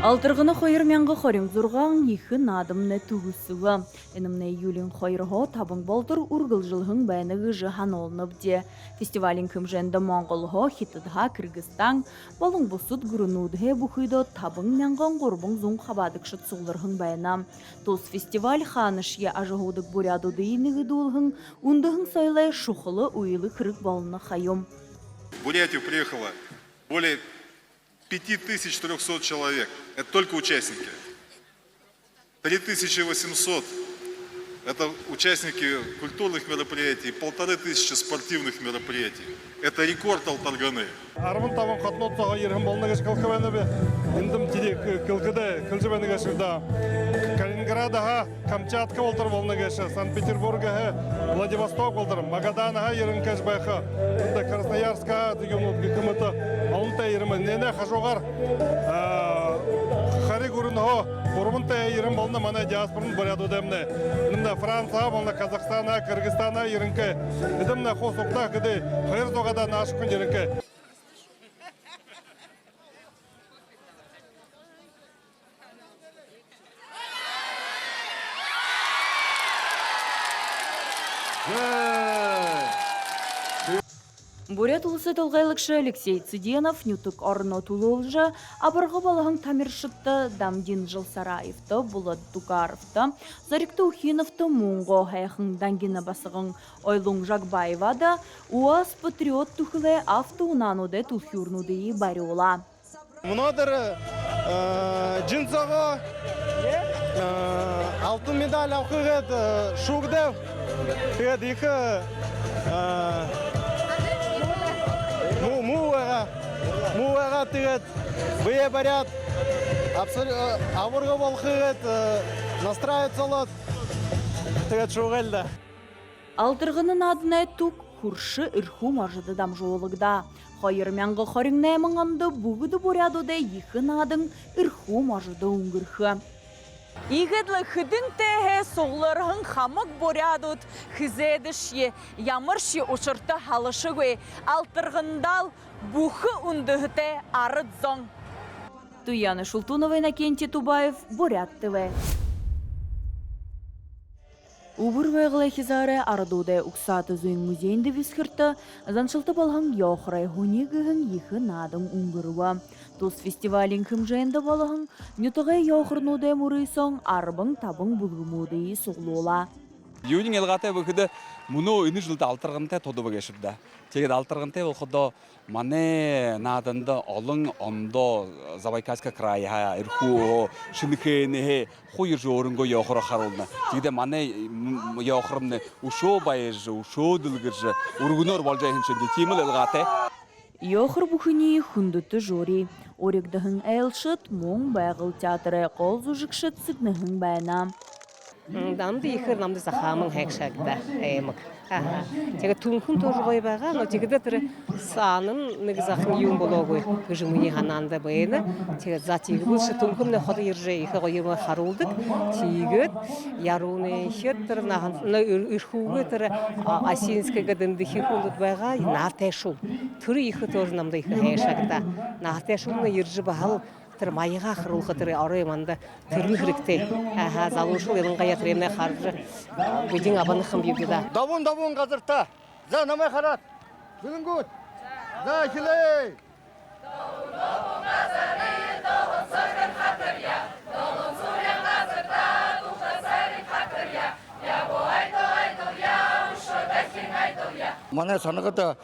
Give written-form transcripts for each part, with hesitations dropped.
Алтырғыны қойыр мәңгі қорим зұрған ехі надымны түгісігі. Энімне юлин қойырғы табың болдыр үргіл жылғын бәнігі жыхан олынып де. Фестивалін кімженді Монғолғы, Хитыдға, Кыргызстан, болың бұсыд күрінудығы бұхыйды табың мәңгін ғұрбың зұң қабадық шыт сұғылырғын бәйна. Тос фестиваль ханышге ажығудық бұрядуды енігі дұлғын, ұндығын сайлай шұқылы уйлы кірік балыны қайым. В Бурятию приехало более 5300 человек. Это только участники. 3800 это участники культурных мероприятий, 1500 спортивных мероприятий. Это рекорд Алтарганы. Арман табан қатнотсаға ерім болнығыш қылқыбәні бе, ендім тиде кілкіде, кілжібәні кәшірді. Калининградаға, Камчатка болтыр болнығышы, Санкт-Петербургаға, Владивосток болтыр, Магаданаға ерін кәшбәйқі, Красноярска деген үкіметі, алынта ерімі, нене қашоғар, Хари көрінұғы, Бұрмынта ерім болны мана диаспорын бұряду дәміне. Німді Франция, болны Казахстана, Кыргызстана ерінкі, едімді қосуқта кіде, қайыр соғада нашықын ерінкі. Бурят улысы толғайлықшы Алексей Циденов, Нютык Орно Туловжа, абырғы балығын Тамиршытты, Дамдин Жылсараевты, Булат Дукаровты, Зарикты Ухиновты, Мунго Хайхын Дангина басығын Ойлың Жакбаевада, УАЗ патриот тұхылы авто унануды тұлхюрнуды бариола. Мұнадыр джинсаға алтын медаль ауқығыд шуғдев, екі муаға тігет, бұе барят, авырғы болқығыт, настраивать солот, тігет шуғылды. Алтырғының адына түк күрші үрху маржыды дам жоғылығда. Қойыр мәңгі қорыңны әміңімді бұғыды бұрядуды ехін адың үрху маржыды ұңгірхі. Игедлы хыдын тәхе соғларығын қамық борядуд, хызедіші, ямыршы ұшырты халышығы, алтырғындал бұхы үндіғіте арыд зоң. Туяны Шултунова, Иннокентий Тубаев, Бурят ТВ. Убыр вайғылай хизары ардуды ұқсаты зүйін музейінді вискірті, заншылты балғын яуқырай хунигіғын ехі надың ұңғыруы. Тос фестивалін кімжайынды балғын, нютығы яуқырнуды мұрыйсон арбың табың бұлғымуды соғлуыла. Юнин елғаты бұқыды мұны үні жылды алтырғынты тоды бұғешірді. Тегеді алтырғынты бұқыды мане надынды олың ондо Забайкальска крайға, үрху, шынықыны, қойыр жорынғы яуқыры қарылды. Тегеді мане яуқырымны ұшо байыжы, ұшо дүлгіржі, ұрғыныр болжайыншынды теміл елғаты. Яуқыр бұқыны хүндіті жори. Орегдіғын әйлшыт, мұң байғыл театры қол зүжікшіт сігнігін бәйна. Дамды ехір намды сақамың әкшәкті әймік. Теге түнкін тоже ғой баға, но тегеді түрі санын нүгізақын еуін болу ғой. Күжіміне ғананды бәйіні. Теге затегі бұлшы түнкімні ходы ержі ехі ғойырмы қарулдық. Тегед яруны ехет түрі, үрхуғы түрі асинскі ғыдынды хекундыд байға нартәшу. Түрі ехі тоже намды ехі әкшәкті. Нартәшуны ержі бағал майыға қырылғы түрі арай манда түрлі хүрікте. Залушыл еліңға ятыремне қаржы бүдің абаны қым бейбіда. Давун қазырта. За намай қарат. Бүгін көт. За келей. Давун қазыры, давун сұрғын қатыр я. Давун сұрғын қазырта, тұқта сәрін қатыр я. Я бұл айтыл я, ұшы бәкін айтыл я. Мане санығыда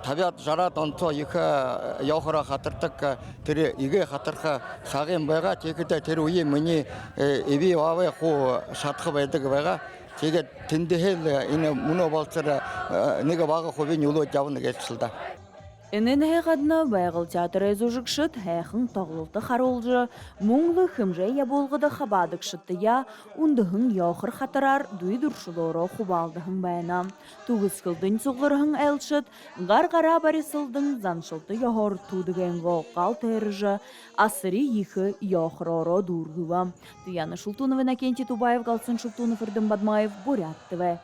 табиат жарат онто екі яуқыра қатыртық түрі иге қатырға сағын байға текіде түрі үйе мүне эби вавай қу шатқы байдығы байға теге тіндігел мұны балсыры неге бағы қобен үлі жауыны кетшілді. Энен хэғадна байғыл театры әзужікшіт хэхын тағылды қаролжы, мұңлы хымжай яболғыды қабадықшытты я, ұндығын яуқыр қатырар дуйдұршылары құбалдығын байына. Туғыз қылдың соғлырығын әлшіт, ғар-ғара барысылдың заншылты яғыр тудыген ғоқал тәріжі, асыры ехі яуқырары дұрғыва. Туяны Шултунова, Иннокентий Тубаев, Галсын Шултунов, Ирдым Бадмаев, Бурят ТВ.